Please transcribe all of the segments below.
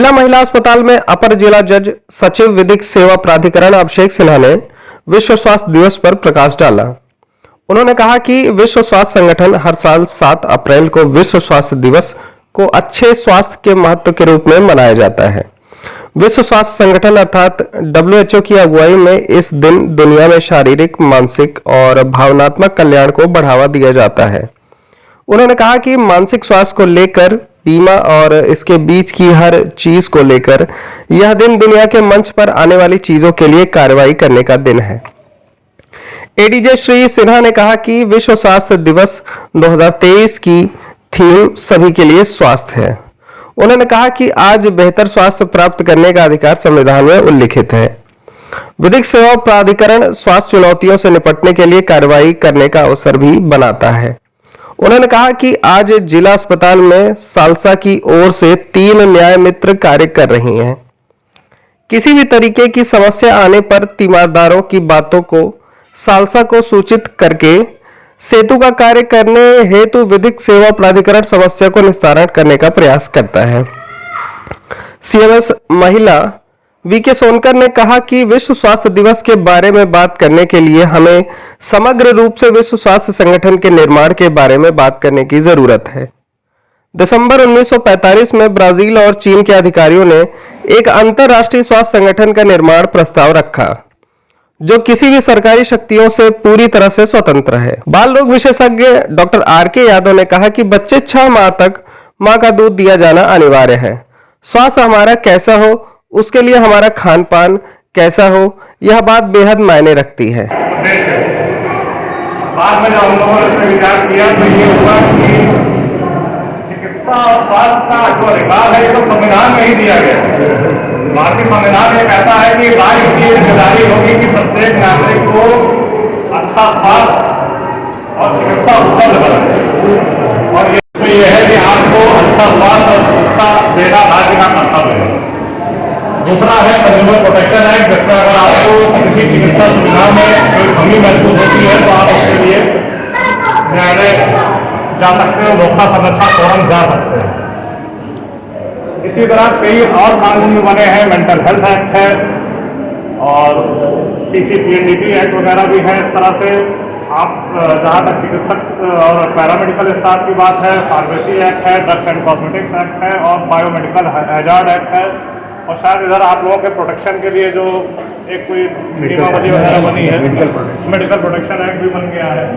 जिला महिला अस्पताल में अपर जिला जज सचिव विधिक सेवा प्राधिकरण अभिषेक सिन्हा ने विश्व स्वास्थ्य दिवस पर प्रकाश डाला। उन्होंने कहा कि विश्व स्वास्थ्य संगठन हर साल 7 अप्रैल को विश्व स्वास्थ्य दिवस को अच्छे स्वास्थ्य के महत्व के रूप में मनाया जाता है। विश्व स्वास्थ्य संगठन अर्थात WHO की अगुवाई में इस दिन दुनिया में शारीरिक, मानसिक और भावनात्मक कल्याण को बढ़ावा दिया जाता है। उन्होंने कहा कि मानसिक स्वास्थ्य को लेकर, बीमा और इसके बीच की हर चीज को लेकर यह दिन दुनिया के मंच पर आने वाली चीजों के लिए कार्रवाई करने का दिन है। एडीजे श्री सिन्हा ने कहा कि विश्व स्वास्थ्य दिवस 2023 की थीम सभी के लिए स्वास्थ्य है। उन्होंने कहा कि आज बेहतर स्वास्थ्य प्राप्त करने का अधिकार संविधान में उल्लिखित है। विधिक सेवा प्राधिकरण स्वास्थ्य चुनौतियों से निपटने के लिए कार्रवाई करने का अवसर भी बनाता है। उन्होंने कहा कि आज जिला अस्पताल में सालसा की ओर से 3 न्याय मित्र कार्य कर रही हैं। किसी भी तरीके की समस्या आने पर तीमारदारों की बातों को सालसा को सूचित करके सेतु का कार्य करने हेतु विधिक सेवा प्राधिकरण समस्या को निस्तारण करने का प्रयास करता है। सीएमएस महिला वीके सोनकर ने कहा कि विश्व स्वास्थ्य दिवस के बारे में बात करने के लिए हमें समग्र रूप से विश्व स्वास्थ्य संगठन के निर्माण के बारे में बात करने की जरूरत है। दिसंबर 1945 में ब्राजील और चीन के अधिकारियों ने एक अंतरराष्ट्रीय स्वास्थ्य संगठन का निर्माण प्रस्ताव रखा, जो किसी भी सरकारी शक्तियों से पूरी तरह से स्वतंत्र है। बाल रोग विशेषज्ञ डॉक्टर आर.के. यादव ने कहा कि बच्चे 6 माह तक मां का दूध दिया जाना अनिवार्य है। स्वास्थ्य हमारा कैसा हो, उसके लिए हमारा खान पान कैसा हो, यह बात बेहद मायने रखती है। बाद में जब हम लोगों ने इसमें विचार किया तो ये हुआ कि चिकित्सा और स्वास्थ्य का जो अधिकार है ये तो संविधान में ही दिया गया है। भारतीय संविधान ये कहता है कि राज्य की जिम्मेदारी होगी कि प्रत्येक नागरिक को अच्छा स्वास्थ्य और चिकित्सा उपलब्ध कराए, और ये है कि आपको अच्छा स्वास्थ्य और चिकित्सा देना राज्य का कर्तव्य है। दूसरा है कंज्यूमर प्रोटेक्शन एक्ट, जिसमें अगर आपको किसी चिकित्सा सुविधा में कोई कमी महसूस होती है तो आप उसके लिए न्यायालय जा सकते हो, मौका संरक्षण फोरम जा सकते हैं। इसी तरह कई और कानून भी बने हैं, मेंटल हेल्थ एक्ट है और TCPNDT एक्ट वगैरह भी है। इस तरह से आप जहाँ तक चिकित्सक और पैरामेडिकल स्टाफ की बात है, फार्मेसी एक्ट है, ड्रग्स एंड कॉस्मेटिक्स एक्ट है और बायोमेडिकल हैजार्ड एक्ट है। और शायद इधर आप लोगों के प्रोटेक्शन के लिए जो एक कोई नियमावली वगैरह बनी है, मेडिकल प्रोटेक्शन एक्ट भी बन गया है।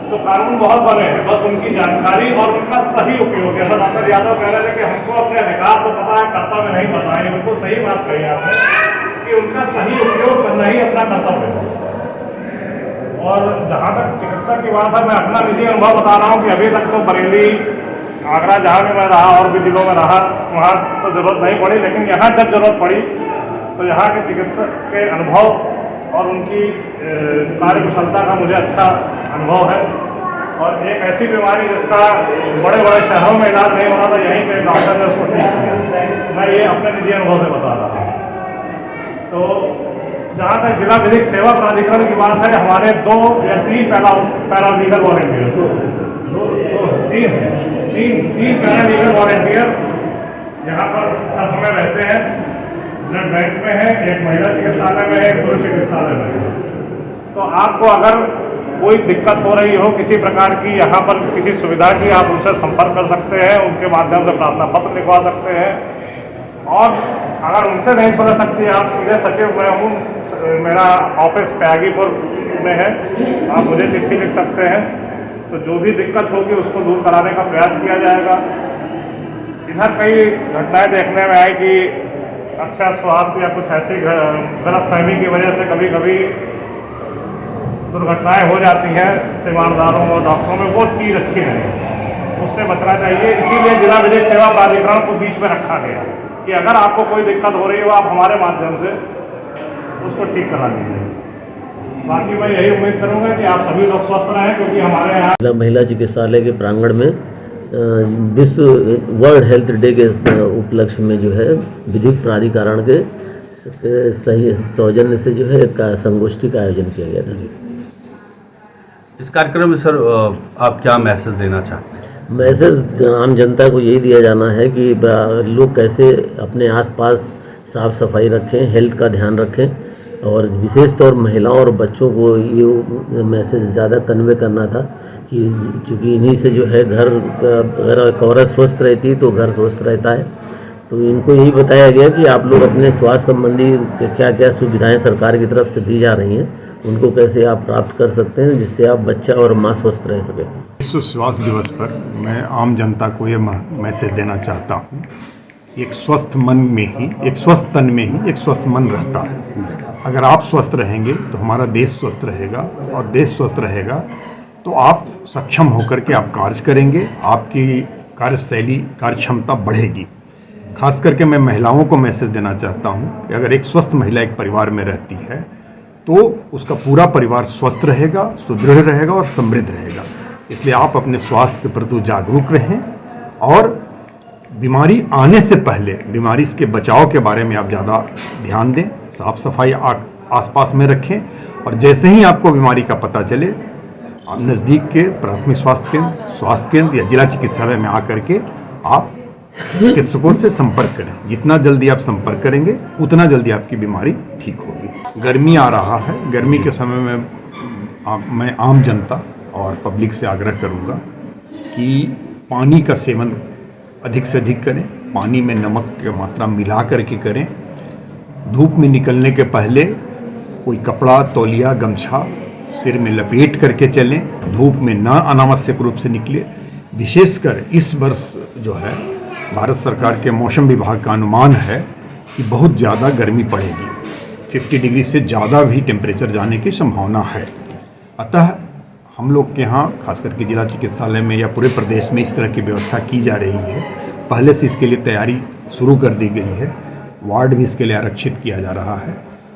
तो कानून बहुत बने हैं, बस उनकी जानकारी और उनका सही उपयोग। जैसा डॉक्टर यादव कह रहे थे कि हमको अपने अधिकार तो पता है, कर्तव्य नहीं पता है, उनको सही बात कही आपने कि उनका सही उपयोग करना ही अपना कर्तव्य है। और जहाँ तक चिकित्सा की बात है, मैं अपना निजी अनुभव बता रहा हूँ कि अभी तक तो बरेली, आगरा जहाँ भी मैं रहा और भी जिलों में रहा, वहाँ तो जरूरत नहीं पड़ी, लेकिन यहाँ जब जरूरत पड़ी तो यहाँ के चिकित्सक के अनुभव और उनकी कार्यकुशलता का मुझे अच्छा अनुभव है। और एक ऐसी बीमारी जिसका बड़े बड़े शहरों में इलाज नहीं होना था, यहीं पे डॉक्टर ने उसको ठीक किया। मैं ये अपने निजी अनुभव से बता रहा हूँ। तो जहाँ तक जिला विधिक सेवा प्राधिकरण की बात है, हमारे 2 या 3 पैरालीगल वॉलंटियर, तीन पैरालीगल वॉलंटियर यहाँ पर हर समय रहते हैं। ब्लड बैंक में है, एक महिला चिकित्सालय में है, एक पुरुष चिकित्सालय में है। तो आपको अगर कोई दिक्कत हो रही हो किसी प्रकार की, यहाँ पर किसी सुविधा की, आप उनसे संपर्क कर सकते हैं, उनके माध्यम से प्रार्थना पत्र लिखवा सकते हैं। और अगर उनसे नहीं सुन सकती आप सीधे सचिव मैं हूँ, मेरा ऑफिस त्यागीपुर में है, आप मुझे चिट्ठी लिख सकते हैं। तो जो भी दिक्कत होगी उसको दूर कराने का प्रयास किया जाएगा। इधर कई घटनाएं देखने में आई कि अच्छा स्वास्थ्य या कुछ ऐसी गलतफहमी की वजह से कभी कभी दुर्घटनाएं हो जाती हैं तीमारदारों और डॉक्टरों में, वो चीज़ अच्छी नहीं, उससे बचना चाहिए। इसीलिए जिला विधिक सेवा प्राधिकरण को बीच में रखा गया कि अगर आपको कोई दिक्कत हो रही हो आप हमारे माध्यम से उसको ठीक करा लीजिए। बाकी मैं यही उम्मीद करूंगा कि आप सभी लोग स्वस्थ रहें, क्योंकि हमारे यहाँ महिला चिकित्सालय के प्रांगण में विश्व वर्ल्ड हेल्थ डे के उपलक्ष्य में जो है विधिक प्राधिकरण के सही सौजन्य से जो है एक संगोष्ठी का आयोजन किया गया था। इस कार्यक्रम में सर आप क्या मैसेज देना चाहते हैं? मैसेज आम जनता को यही दिया जाना है कि लोग कैसे अपने आसपास साफ सफाई रखें, हेल्थ का ध्यान रखें और विशेष तौर महिलाओं और बच्चों को ये मैसेज ज़्यादा कन्वे करना था कि चूँकि इन्हीं से जो है घर अगर औरत स्वस्थ रहती है तो घर स्वस्थ रहता है। तो इनको यही बताया गया कि आप लोग अपने स्वास्थ्य संबंधी क्या क्या सुविधाएं सरकार की तरफ से दी जा रही हैं उनको कैसे आप प्राप्त कर सकते हैं जिससे आप बच्चा और माँ स्वस्थ रह सकें। विश्व स्वास्थ्य दिवस पर मैं आम जनता को ये मैसेज देना चाहता हूँ, एक स्वस्थ मन में ही, एक स्वस्थ तन में ही एक स्वस्थ मन रहता है। अगर आप स्वस्थ रहेंगे तो हमारा देश स्वस्थ रहेगा और देश स्वस्थ रहेगा तो आप सक्षम होकर के आप कार्य करेंगे, आपकी कार्यशैली कार्य क्षमता बढ़ेगी। खास करके मैं महिलाओं को मैसेज देना चाहता हूँ कि अगर एक स्वस्थ महिला एक परिवार में रहती है तो उसका पूरा परिवार स्वस्थ रहेगा, सुदृढ़ रहेगा और समृद्ध रहेगा। इसलिए आप अपने स्वास्थ्य के प्रति जागरूक रहें और बीमारी आने से पहले बीमारी के बचाव के बारे में आप ज़्यादा ध्यान दें, साफ सफाई आसपास में रखें और जैसे ही आपको बीमारी का पता चले आप नज़दीक के प्राथमिक स्वास्थ्य केंद्र या जिला चिकित्सालय में आकर के आप चिकित्सकों से संपर्क करें। जितना जल्दी आप संपर्क करेंगे उतना जल्दी आपकी बीमारी ठीक होगी। गर्मी आ रहा है, गर्मी के समय में मैं आम जनता और पब्लिक से आग्रह करूंगा कि पानी का सेवन अधिक से अधिक करें, पानी में नमक की मात्रा मिला करके करें। धूप में निकलने के पहले कोई कपड़ा, तौलिया, गमछा सिर में लपेट करके चलें, धूप में न अनावश्यक रूप से निकले। विशेषकर इस वर्ष जो है भारत सरकार के मौसम विभाग का अनुमान है कि बहुत ज़्यादा गर्मी पड़ेगी, 50 डिग्री से ज़्यादा भी टेम्परेचर जाने की संभावना है। अतः हम लोग के यहाँ खास करके जिला चिकित्सालय में या पूरे प्रदेश में इस तरह की व्यवस्था की जा रही है। पहले से इसके लिए तैयारी शुरू कर दी गई है, वार्ड भी इसके लिए आरक्षित किया जा रहा है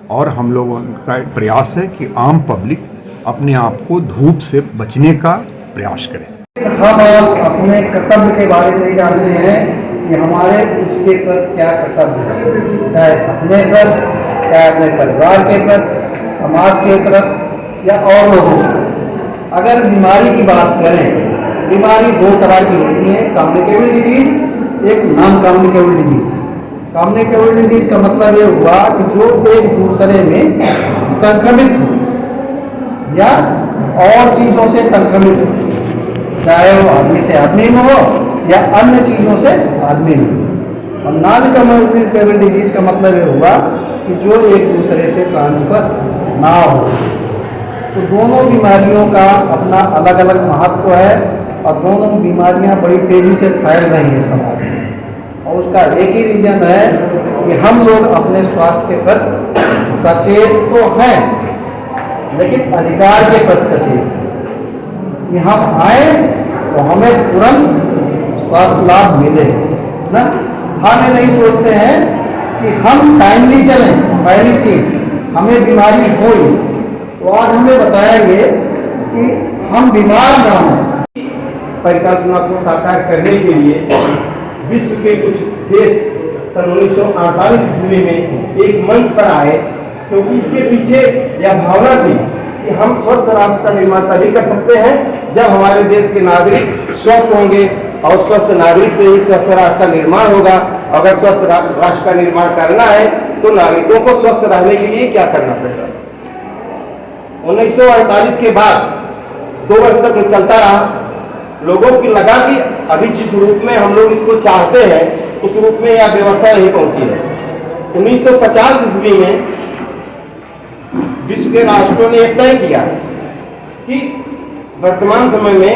और हम लोगों का एक प्रयास है कि आम पब्लिक अपने आप को धूप से बचने का प्रयास करें। हम अपने कर्तव्य के बारे में जानते हैं कि हमारे उसके प्रति क्या कर्तव्य है, चाहे अपने प्रति, चाहे अपने परिवार के प्रति, समाज के प्रति या और लोगों के। अगर बीमारी की बात करें, बीमारी दो तरह की होती है, कम्युनिकेबल डिजीज, एक non communicable disease. Communicable disease का मतलब ये हुआ कि जो एक दूसरे में संक्रमित हो या और चीज़ों से संक्रमित हो, चाहे वो आदमी से आदमी में हो या अन्य चीज़ों से आदमी में। और नॉन कम्युनिकेबल डिजीज का मतलब ये हुआ कि जो एक दूसरे से ट्रांसफर ना हो। तो दोनों बीमारियों का अपना अलग अलग महत्व है और दोनों बीमारियां बड़ी तेज़ी से फैल रही हैं समाज में। और उसका एक ही रीजन है कि हम लोग अपने स्वास्थ्य के प्रति सचेत तो हैं लेकिन अधिकार के प्रति सचेत कि हम आए तो हमें तुरंत स्वास्थ्य लाभ मिले ना। हम ये नहीं सोचते हैं कि हम टाइमली चलें। पहली चीज हमें बीमारी हुई तो आज हमें बताएंगे कि हम बीमार ना हों। परिकल्पना को साकार करने के लिए विश्व के कुछ देश सन 1948 ईस्वी में एक मंच पर आए, क्योंकि इसके पीछे यह भावना थी कि हम स्वस्थ राष्ट्र का निर्माण तभी कर सकते हैं जब हमारे देश के नागरिक स्वस्थ होंगे और स्वस्थ नागरिक से ही स्वस्थ राष्ट्र का निर्माण होगा। अगर स्वस्थ राष्ट्र का निर्माण करना है तो नागरिकों को स्वस्थ रहने के लिए क्या करना पड़ेगा। 1948 के बाद 2 वर्ष तक ये चलता रहा। लोगों को लगा कि अभी जिस रूप में हम लोग इसको चाहते हैं उस रूप में यह व्यवस्था नहीं पहुंची है। 1950 ईस्वी में विश्व के राष्ट्रों ने तय किया कि वर्तमान समय में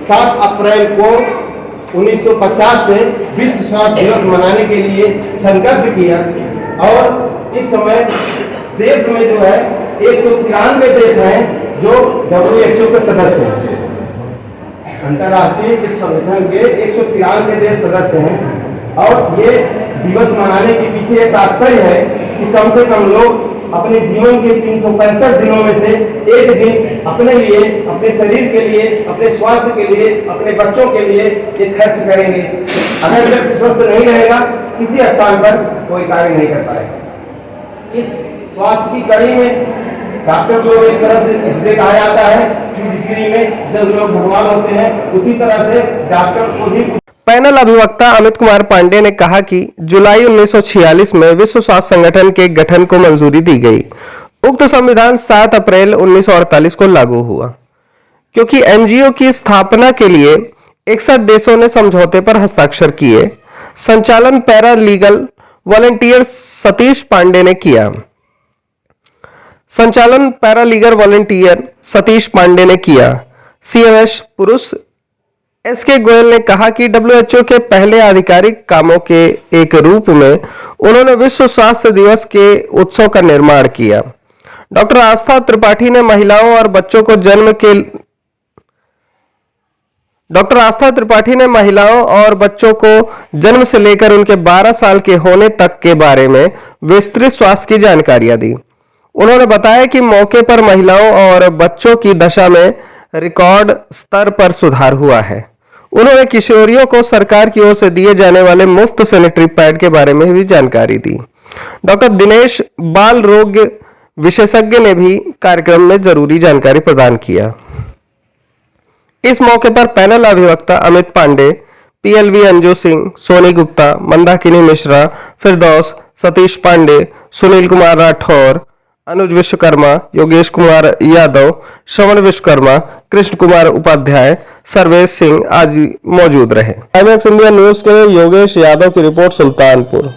7 अप्रैल को 1950 से विश्व स्वास्थ्य दिवस मनाने के लिए संकल्प किया और इस समय देश में जो है 193 देश हैं जो WHO के सदस्य हैं। अंतर्राष्ट्रीय विश्व संगठन के 193 देश सदस्य हैं और ये दिवस मनाने के पीछे एक तात्पर्य है कि कम से कम लोग अपने जीवन के 365 दिनों में से एक दिन अपने लिए, अपने शरीर के लिए, अपने स्वास्थ्य के लिए, अपने बच्चों के लिए ये खर्च करेंगे। अगर व्यक्ति स्वस्थ नहीं रहेगा किसी स्थान पर कोई कार्य नहीं कर पाएगा। इस स्वास्थ्य की कड़ी में डॉक्टर लोग एक तरह से जिसे कहा जाता है जुडिशरी में जज लोग भगवान होते हैं, उसी तरह से डॉक्टर को भी पैनल अभिवक्ता अमित कुमार पांडे ने कहा कि जुलाई 1946 में विश्व स्वास्थ्य संगठन के गठन को मंजूरी दी गई। उक्त संविधान 7 अप्रैल 1948 को लागू हुआ, क्योंकि एनजीओ की स्थापना के लिए 61 देशों ने समझौते पर हस्ताक्षर किए। संचालन paralegal volunteer Satish Pandey ने किया। संचालन पैरालीगल वॉलंटियर सतीश पांडे ने किया। सीएमएस पुरुष एसके गोयल ने कहा कि डब्ल्यूएचओ के पहले आधिकारिक कामों के एक रूप में उन्होंने विश्व स्वास्थ्य दिवस के उत्सव का निर्माण किया। डॉक्टर आस्था त्रिपाठी ने महिलाओं और बच्चों को जन्म से लेकर उनके 12 साल के होने तक के बारे में विस्तृत स्वास्थ्य की जानकारियां दी। उन्होंने बताया कि मौके पर महिलाओं और बच्चों की दशा में रिकॉर्ड स्तर पर सुधार हुआ है। उन्होंने किशोरियों को सरकार की ओर से दिए जाने वाले मुफ्त सैनिटरी पैड के बारे में भी जानकारी दी। डॉक्टर दिनेश बाल रोग विशेषज्ञ ने भी कार्यक्रम में जरूरी जानकारी प्रदान किया। इस मौके पर पैनल अभिवक्ता अमित पांडे, पीएलवी अंजू सिंह, सोनी गुप्ता, मंदाकिनी मिश्रा, फिरदौस, सतीश पांडे, सुनील कुमार राठौर, अनुज विश्वकर्मा, योगेश कुमार यादव, श्रवण विश्वकर्मा, कृष्ण कुमार उपाध्याय, सर्वेश सिंह आदि मौजूद रहे। IMAX इंडिया न्यूज के लिए योगेश यादव की रिपोर्ट, सुल्तानपुर।